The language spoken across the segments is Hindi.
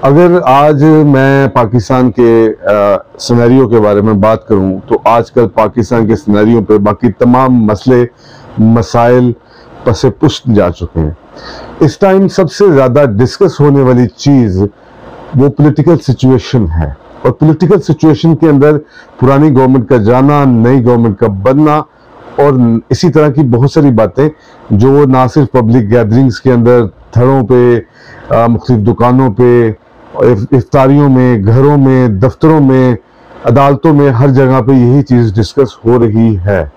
अगर आज मैं पाकिस्तान के सिनेरियो के बारे में बात करूं तो आजकल पाकिस्तान के सिनेरियो पे बाकी तमाम मसले मसाइल पसे पुष्ट जा चुके हैं। इस टाइम सबसे ज़्यादा डिस्कस होने वाली चीज़ वो पॉलिटिकल सिचुएशन है, और पॉलिटिकल सिचुएशन के अंदर पुरानी गवर्नमेंट का जाना, नई गवर्नमेंट का बनना और इसी तरह की बहुत सारी बातें जो ना सिर्फ पब्लिक गैदरिंग्स के अंदर, थड़ों पे, मुख्तलिफ दुकानों पे, इफ्तारियों में, घरों में, दफ्तरों में, अदालतों में, हर जगह पे यही चीज़ डिस्कस हो रही है।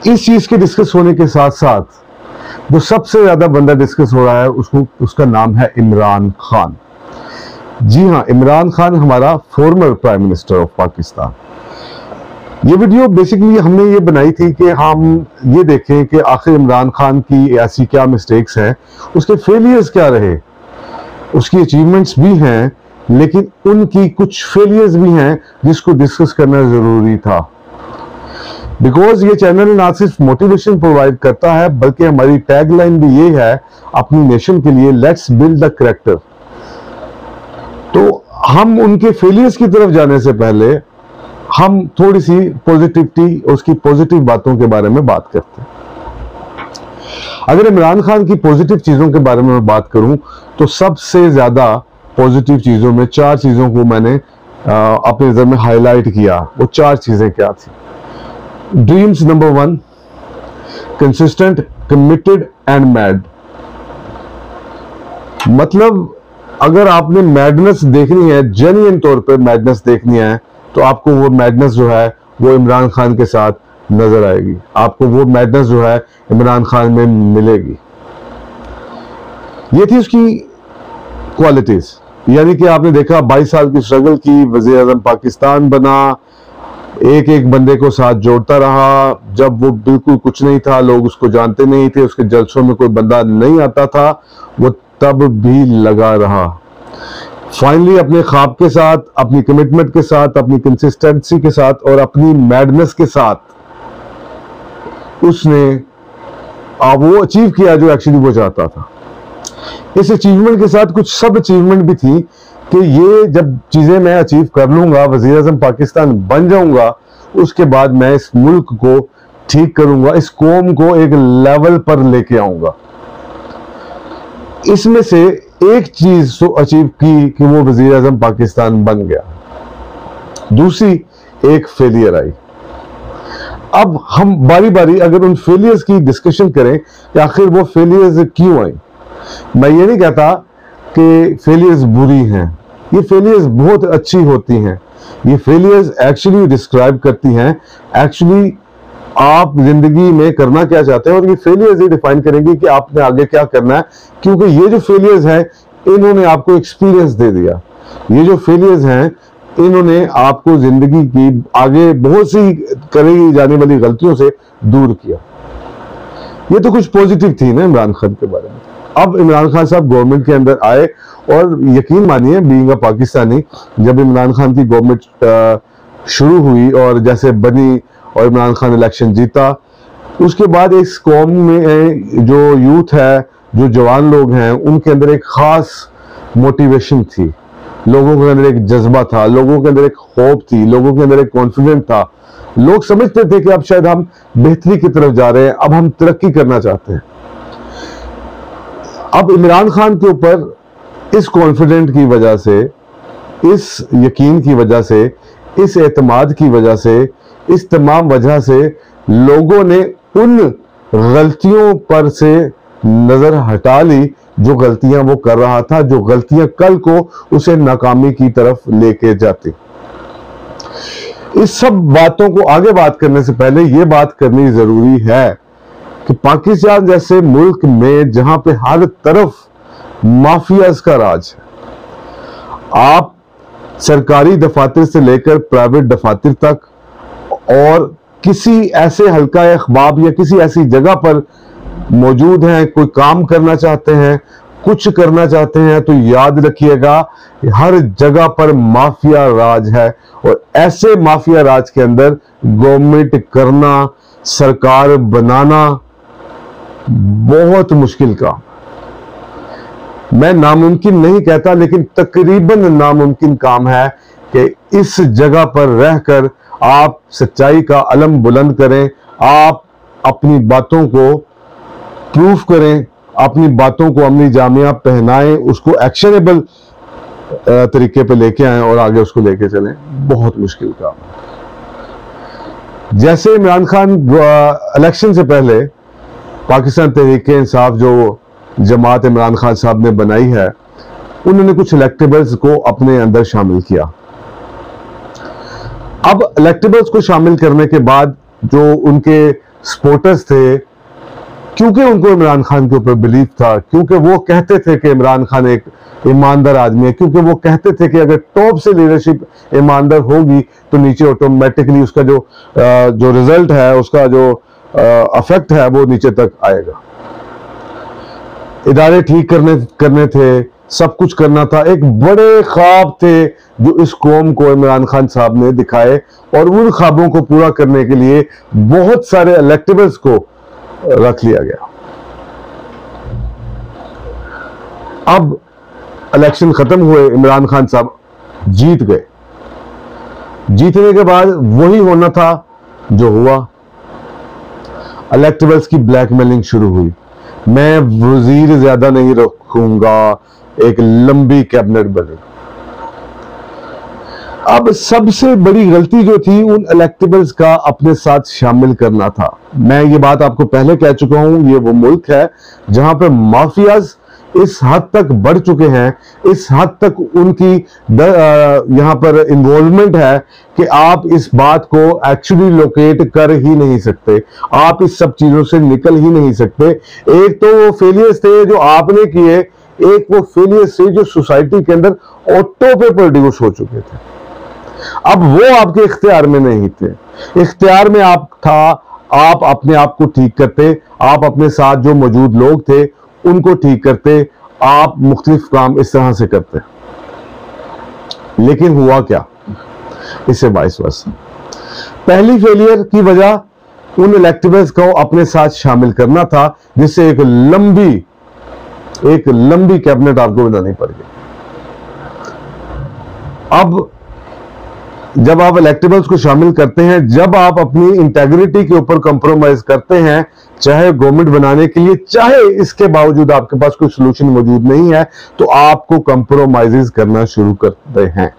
इस चीज़ के डिस्कस होने के साथ साथ जो सबसे ज़्यादा बंदा डिस्कस हो रहा है उसका नाम है इमरान खान। जी हाँ, इमरान खान हमारा former prime minister of Pakistan. ये वीडियो बेसिकली हमने ये बनाई थी कि हम ये देखें कि आखिर इमरान खान की ऐसी क्या मिस्टेक्स हैं, उसके फेलियर्स क्या रहे। उसकी अचीवमेंट्स भी हैं लेकिन उनकी कुछ फेलियर्स भी हैं जिसको डिस्कस करना जरूरी था। बिकॉज ये चैनल ना सिर्फ मोटिवेशन प्रोवाइड करता है बल्कि हमारी टैगलाइन भी ये है अपनी नेशन के लिए, लेट्स बिल्ड द कैरेक्टर। तो हम उनके फेलियर्स की तरफ जाने से पहले हम थोड़ी सी पॉजिटिविटी, उसकी पॉजिटिव बातों के बारे में बात करते हैं। अगर इमरान खान की पॉजिटिव चीजों के बारे में बात करूं तो सबसे ज्यादा पॉजिटिव चीजों में 4 चीजों को मैंने अपने नजर में हाईलाइट किया। वो 4 चीजें क्या थी? Dreams number 1, consistent, committed and mad. मतलब अगर आपने मैडनेस देखनी है, जेन्युइन तौर पे मैडनेस देखनी है, तो आपको वो मैडनेस जो है वो इमरान खान के साथ नजर आएगी। आपको वो मैडनेस जो है इमरान खान में मिलेगी। ये थी उसकी क्वालिटीज। यानी कि आपने देखा 22 साल की स्ट्रगल की, वजीर आज़म पाकिस्तान बना, एक एक बंदे को साथ जोड़ता रहा। जब वो बिल्कुल कुछ नहीं था, लोग उसको जानते नहीं थे, उसके जलसों में कोई बंदा नहीं आता था, वो तब भी लगा रहा। फाइनली अपने ख्वाब के साथ, अपनी कमिटमेंट के साथ, अपनी कंसिस्टेंसी के साथ और अपनी मैडनेस के साथ उसने वो अचीव किया जो एक्चुअली वो चाहता था। इस अचीवमेंट के साथ कुछ सब अचीवमेंट भी थी कि ये जब चीजें मैं अचीव कर लूंगा, वजीर आज़म पाकिस्तान बन जाऊंगा, उसके बाद मैं इस मुल्क को ठीक करूंगा, इस कौम को एक लेवल पर लेके आऊंगा। इसमें से एक चीज तो अचीव की कि वो वजीर आज़म पाकिस्तान बन गया। दूसरी एक फेलियर आई। अब हम बारी बारी अगर उन फेलियर्स की डिस्कशन करें कि आखिर वो फेलियर्स क्यों आई। मैं ये नहीं कहता कि फेलियर्स बुरी हैं, ये फेलियर्स बहुत अच्छी होती हैं। ये फेलियर्स एक्चुअली डिस्क्राइब करती हैं एक्चुअली आप जिंदगी में करना क्या चाहते हैं, और ये फेलियर्स ही डिफाइन करेंगे कि आपने आगे क्या करना है। क्योंकि ये जो फेलियर्स हैं इन्होंने आपको एक्सपीरियंस दे दिया। ये जो फेलियर्स हैं इन्होंने आपको जिंदगी की आगे बहुत सी करी जाने वाली गलतियों से दूर किया। ये तो कुछ पॉजिटिव थी ना इमरान खान के बारे में। अब इमरान खान साहब गवर्नमेंट के अंदर आए और यकीन मानिए बीइंग अ पाकिस्तानी, जब इमरान खान की गवर्नमेंट शुरू हुई और जैसे बनी और इमरान खान इलेक्शन जीता, उसके बाद इस कौम में जो यूथ है, जो जवान लोग हैं, उनके अंदर एक खास मोटिवेशन थी, लोगों के अंदर एक जज्बा था, लोगों के अंदर एक होप थी, लोगों के अंदर एक कॉन्फिडेंस था। लोग समझते थे कि अब शायद हम बेहतरी की तरफ जा रहे हैं, अब हम तरक्की करना चाहते हैं। अब इमरान खान के ऊपर इस कॉन्फिडेंट की वजह से, इस यकीन की वजह से, इस एतमाद की वजह से, इस तमाम वजह से लोगों ने उन गलतियों पर से नजर हटा ली जो गलतियां वो कर रहा था, जो गलतियां कल को उसे नाकामी की तरफ लेके जाती। इस सब बातों को आगे बात करने से पहले ये बात करनी जरूरी है कि पाकिस्तान जैसे मुल्क में जहां पे हर तरफ माफियाज का राज है, आप सरकारी दफातर से लेकर प्राइवेट दफातर तक, और किसी ऐसे हल्का अखबाब या किसी ऐसी जगह पर मौजूद हैं, कोई काम करना चाहते हैं, कुछ करना चाहते हैं, तो याद रखिएगा हर जगह पर माफिया राज है। और ऐसे माफिया राज के अंदर गवर्नमेंट करना, सरकार बनाना बहुत मुश्किल काम। मैं नामुमकिन नहीं कहता, लेकिन तकरीबन नामुमकिन काम है कि इस जगह पर रहकर आप सच्चाई का अलम बुलंद करें, आप अपनी बातों को प्रूफ करें, अपनी बातों को अमली जामिया पहनाएं, उसको एक्शनेबल तरीके पे लेके आएं और आगे उसको लेके चलें। बहुत मुश्किल काम है। जैसे इमरान खान इलेक्शन से पहले पाकिस्तान तहरीक-ए-इंसाफ जो जमात इमरान खान साहब ने बनाई है, उन्होंने कुछ इलेक्टेबल्स को अपने अंदर शामिल किया। अब इलेक्टेबल्स को शामिल करने के बाद जो उनके सपोर्टर्स थे, क्योंकि उनको इमरान खान के ऊपर बिलीफ था, क्योंकि वो कहते थे कि इमरान खान एक ईमानदार आदमी है, क्योंकि वो कहते थे कि अगर टॉप से लीडरशिप ईमानदार होगी तो नीचे ऑटोमेटिकली उसका जो रिजल्ट है, उसका जो इफेक्ट है वो नीचे तक आएगा। इदारे ठीक करने थे, सब कुछ करना था। एक बड़े ख्वाब थे जो इस कौम को इमरान खान साहब ने दिखाए, और उन ख्वाबों को पूरा करने के लिए बहुत सारे इलेक्टेबल्स को रख लिया गया। अब इलेक्शन खत्म हुए, इमरान खान साहब जीत गए। जीतने के बाद वही होना था जो हुआ, इलेक्टेबल्स की ब्लैकमेलिंग शुरू हुई। मैं वजीर ज्यादा नहीं रखूंगा, एक लंबी कैबिनेट बनी। अब सबसे बड़ी गलती जो थी उन इलेक्टेबल्स का अपने साथ शामिल करना था। मैं ये बात आपको पहले कह चुका हूं, ये वो मुल्क है जहां पर माफियाज इस हद तक बढ़ चुके हैं, इस हद तक उनकी यहां पर इन्वॉल्वमेंट है कि आप इस बात को एक्चुअली लोकेट कर ही नहीं सकते, आप इस सब चीजों से निकल ही नहीं सकते। एक तो वो फेलियर्स थे जो आपने किए, एक वो फेलियर्स थे जो सोसाइटी के अंदर ऑटो पे प्रोड्यूस हो चुके थे। अब वो आपके इख्तियार में नहीं थे, इख्तियार में आप था, आप अपने आप को ठीक करते, आप अपने साथ जो मौजूद लोग थे उनको ठीक करते, आप मुख्तलिफ काम इस तरह से करते। लेकिन हुआ क्या, इससे 22 वर्ष पहली फेलियर की वजह उन इलेक्टेबल्स को अपने साथ शामिल करना था, जिससे एक लंबी कैबिनेट आपको बनानी पड़ गई। अब जब आप इलेक्टेबल्स को शामिल करते हैं, जब आप अपनी इंटेग्रिटी के ऊपर कंप्रोमाइज करते हैं, चाहे गवर्नमेंट बनाने के लिए, चाहे इसके बावजूद आपके पास कोई सोल्यूशन मौजूद नहीं है, तो आपको कंप्रोमाइजेस करना शुरू करते हैं।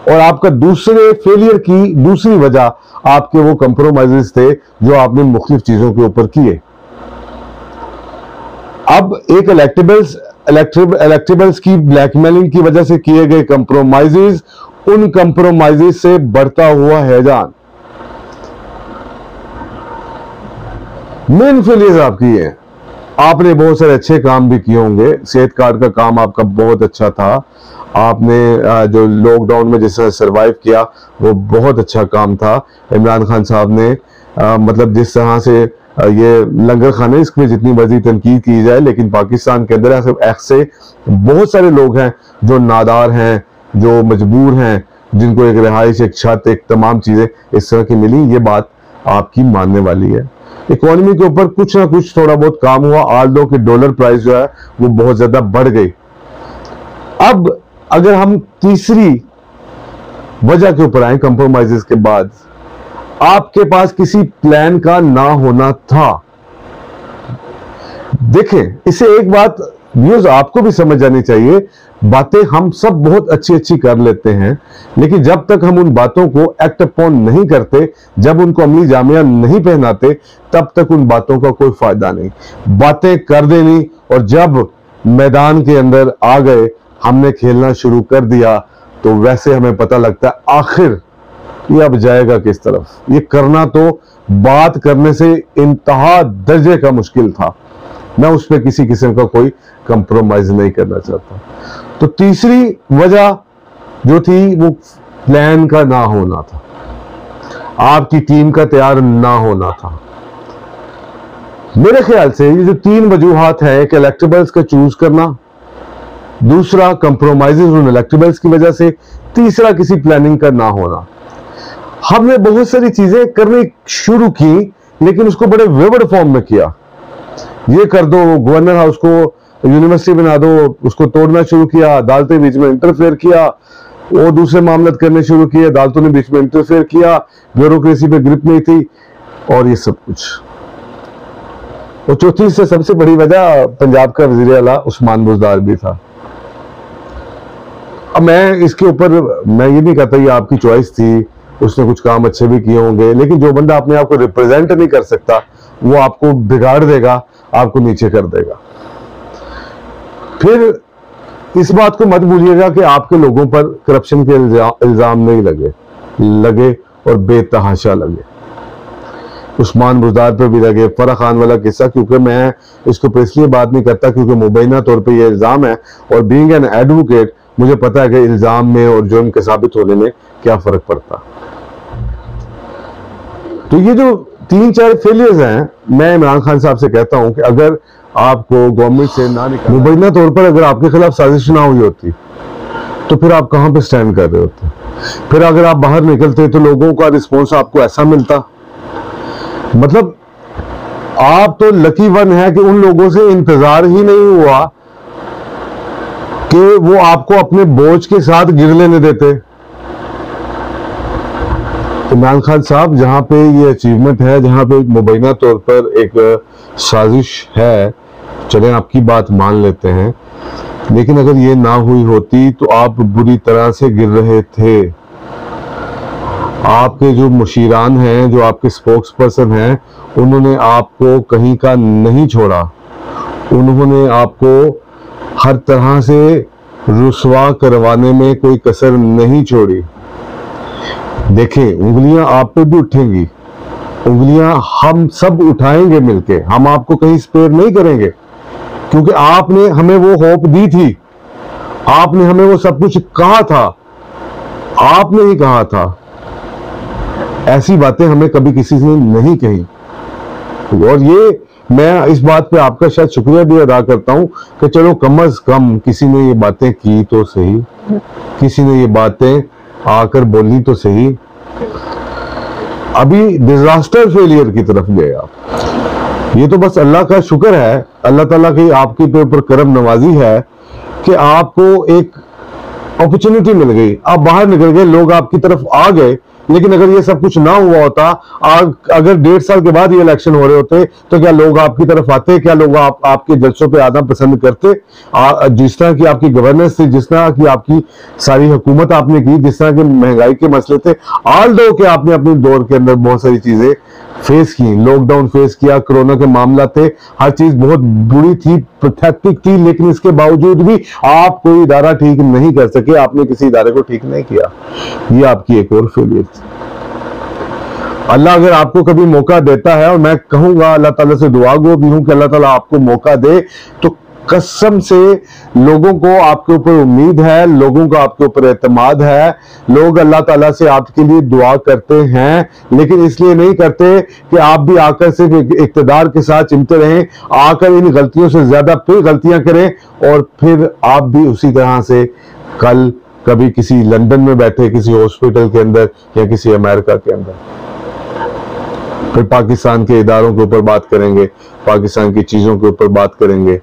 और आपका दूसरे फेलियर की दूसरी वजह आपके वो कंप्रोमाइजेस थे जो आपने मुख्तलिफ चीजों के ऊपर किए। अब एक इलेक्टेबल्स की ब्लैकमेलिंग की वजह से किए गए कंप्रोमाइजेस, उन कंप्रोमाइजेस से बढ़ता हुआ हैजान, मेन फेलियर आपकी है। आपने बहुत सारे अच्छे काम भी किए होंगे, सेहत कार्ड का काम आपका बहुत अच्छा था, आपने जो लॉकडाउन में जिस तरह सर्वाइव किया वो बहुत अच्छा काम था। इमरान खान साहब ने मतलब जिस तरह से ये लंगर खाने, इसमें जितनी मर्जी तनकीद की जाए, लेकिन पाकिस्तान के अंदर ऐसे बहुत सारे लोग हैं जो नादार हैं, जो मजबूर हैं, जिनको एक रिहाइश, एक छत, एक तमाम चीजें इस तरह की मिली। ये बात आपकी मानने वाली है। इकोनॉमी के ऊपर कुछ ना कुछ थोड़ा बहुत काम हुआ, आल्दो कि डॉलर प्राइस जो है वो बहुत ज्यादा बढ़ गई। अब अगर हम तीसरी वजह के ऊपर आए कंप्रोमाइजेस के बाद, आपके पास किसी प्लान का ना होना था। देखें, इसे एक बात व्यूअर्स आपको भी समझ जानी चाहिए, बातें हम सब बहुत अच्छी अच्छी कर लेते हैं, लेकिन जब तक हम उन बातों को एक्ट अपॉन नहीं करते, जब उनको अमली जामिया नहीं पहनाते, तब तक उन बातों का कोई फायदा नहीं। बातें कर देनी और जब मैदान के अंदर आ गए, हमने खेलना शुरू कर दिया, तो वैसे हमें पता लगता है आखिर ये अब जाएगा किस तरफ। ये करना तो बात करने से इंतहा दर्जे का मुश्किल था। मैं उस पर किसी किस्म का कोई कंप्रोमाइज नहीं करना चाहता। तो तीसरी वजह जो थी वो प्लान का ना होना था, आपकी टीम का तैयार ना होना था। मेरे ख्याल से ये जो तीन वजूहात है, एक इलेक्टेबल्स का चूज करना, दूसरा कंप्रोमाइजेस उन इलेक्टेबल्स की वजह से, तीसरा किसी प्लानिंग का ना होना। हमने बहुत सारी चीजें करनी शुरू की, लेकिन उसको बड़े वेवर्ड फॉर्म में किया। ये कर दो, गवर्नर हाउस को यूनिवर्सिटी बना दो, उसको तोड़ना शुरू किया, अदालतें बीच में इंटरफेयर किया, वो दूसरे मामले करने शुरू किए, अदालतों ने बीच में इंटरफेयर किया, ब्यूरोक्रेसी पे ग्रिप नहीं थी, और ये सब कुछ। और चौथी से सबसे बड़ी वजह पंजाब का वजीर आला उस्मान बुज़दार भी था। अब मैं इसके ऊपर मैं ये नहीं कहता ये आपकी चॉइस थी, उसने कुछ काम अच्छे भी किए होंगे, लेकिन जो बंदा अपने आप को रिप्रेजेंट नहीं कर सकता वो आपको बिगाड़ देगा, आपको नीचे कर देगा। फिर इस बात को मत भूलिएगा कि आपके लोगों पर करप्शन के इल्जाम नहीं लगे और बेतहाशा लगे। उस्मान बुज़दार पर भी लगे, फराह खान वाला किस्सा, क्योंकि मैं इसको पर इसलिए बात नहीं करता क्योंकि मुबैना तौर पे ये इल्जाम है, और बीइंग एन एडवोकेट मुझे पता है कि इल्जाम में और जुर्म के साबित होने में क्या फर्क पड़ता। तो ये जो 3-4 फेलियर्स हैं, मैं इमरान खान साहब से कहता हूं कि अगर आपको गवर्नमेंट से ना निकाला, मुबैना तौर पर अगर आपके खिलाफ साजिश ना हुई होती तो फिर आप कहां पे स्टैंड कर रहे होते? फिर अगर आप बाहर निकलते तो लोगों का रिस्पॉन्स आपको ऐसा मिलता? मतलब आप तो लकी वन है कि उन लोगों से इंतजार ही नहीं हुआ कि वो आपको अपने बोझ के साथ गिर लेने देते। इमरान खान साहब, जहां पे ये अचीवमेंट है, जहां पे मुबैना तौर पर एक साजिश है, चले आपकी बात मान लेते हैं, लेकिन अगर ये ना हुई होती तो आप बुरी तरह से गिर रहे थे। आपके जो मुशीरान हैं, जो आपके स्पोक्स पर्सन हैं, उन्होंने आपको कहीं का नहीं छोड़ा, उन्होंने आपको हर तरह से रुसवा करवाने में कोई कसर नहीं छोड़ी। देखें, उंगलियां आप पे भी उठेंगी, उंगलियां हम सब उठाएंगे मिलके, हम आपको कहीं स्पेयर नहीं करेंगे, क्योंकि आपने हमें वो होप दी थी, आपने हमें वो सब कुछ कहा था, आपने ही कहा था। ऐसी बातें हमें कभी किसी ने नहीं कही, और ये मैं इस बात पे आपका शायद शुक्रिया भी अदा करता हूं कि चलो कम अज कम किसी ने ये बातें की तो सही, किसी ने ये बातें आकर बोली तो सही। अभी डिजास्टर फेलियर की तरफ गए आप, ये तो बस अल्लाह का शुक्र है, अल्लाह ताला की आपके ऊपर करम नवाजी है कि आपको एक अपॉर्चुनिटी मिल गई, आप बाहर निकल गए, लोग आपकी तरफ आ गए। लेकिन अगर ये सब कुछ ना हुआ होता, अगर 1.5 साल के बाद ये इलेक्शन हो रहे होते, तो क्या लोग आपकी तरफ आते? क्या लोग आपके जलसों पे आना पसंद करते? जिस तरह की आपकी गवर्नेंस थी, जिस तरह की आपकी सारी हुकूमत आपने की, जिस तरह के महंगाई के मसले थे, ऑल दो कि आपने अपने दौर के अंदर बहुत सारी चीजें फेस की, लॉकडाउन फेस किया, कोरोना के मामला थे, हर चीज बहुत बुरी थी, पैथेटिक थी, लेकिन इसके बावजूद भी आप कोई इदारा ठीक नहीं कर सके, आपने किसी इदारे को ठीक नहीं किया। ये आपकी एक और फेलियर थी। अल्लाह अगर आपको कभी मौका देता है, और मैं कहूंगा अल्लाह ताला से दुआ गो भी हूं कि अल्लाह ताला आपको मौका दे, तो कसम से लोगों को आपके ऊपर उम्मीद है, लोगों को आपके ऊपर एतमाद है, लोग अल्लाह ताला से आपके लिए दुआ करते हैं, लेकिन इसलिए नहीं करते कि आप भी आकर सिर्फ इक्तदार के साथ चिमटे रहें, आकर इन गलतियों से ज्यादा फिर गलतियां करें, और फिर आप भी उसी तरह से कल कभी किसी लंदन में बैठे किसी हॉस्पिटल के अंदर या किसी अमेरिका के अंदर, फिर पाकिस्तान के इदारों के ऊपर बात करेंगे, पाकिस्तान की चीजों के ऊपर बात करेंगे।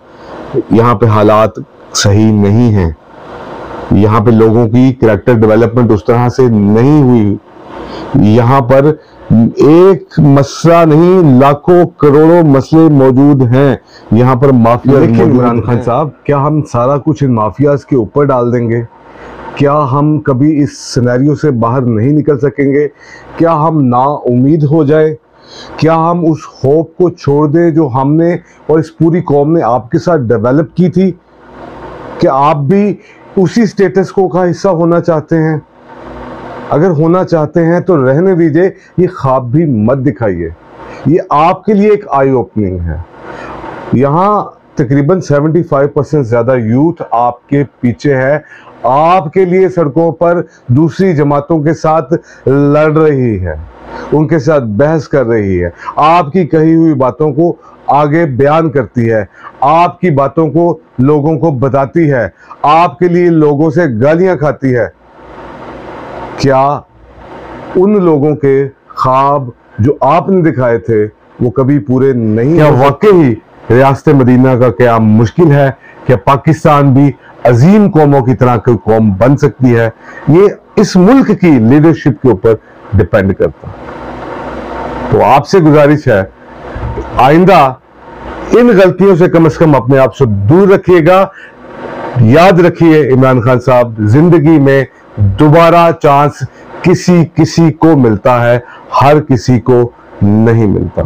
यहाँ पे हालात सही नहीं हैं, यहाँ पे लोगों की कैरेक्टर डेवलपमेंट उस तरह से नहीं हुई। यहाँ पर एक मसला नहीं, लाखों करोड़ों मसले मौजूद हैं। यहाँ पर माफिया। लेकिन इमरान खान साहब, क्या हम सारा कुछ इन माफियाज के ऊपर डाल देंगे? क्या हम कभी इस सिनेरियो से बाहर नहीं निकल सकेंगे? क्या हम ना उम्मीद हो जाए? क्या हम उस होप को छोड़ दें जो हमने और इस पूरी कौम ने आपके साथ डेवलप की थी? क्या आप भी उसी स्टेटस को का हिस्सा होना चाहते हैं? अगर होना चाहते हैं तो रहने दीजिए, ये ख्वाब भी मत दिखाइए। ये आपके लिए एक आई ओपनिंग है। यहाँ तकरीबन 75% ज्यादा यूथ आपके पीछे है, आपके लिए सड़कों पर दूसरी जमातों के साथ लड़ रही है, उनके साथ बहस कर रही है, आपकी कही हुई बातों को आगे बयान करती है, आपकी बातों को लोगों को बताती है, आपके लिए लोगों से गालियां खाती है। क्या उन लोगों के ख्वाब जो आपने दिखाए थे वो कभी पूरे नहीं? क्या वाकई रियासत मदीना का क्या मुश्किल है कि पाकिस्तान भी अजीम कौमों की तरह कोई कौम बन सकती है, ये इस मुल्क की लीडरशिप के ऊपर डिपेंड करता है। तो आपसे गुजारिश है, आइंदा इन गलतियों से कम अपने आप से दूर रखिएगा। याद रखिए इमरान खान साहब, जिंदगी में दोबारा चांस किसी किसी को मिलता है, हर किसी को नहीं मिलता।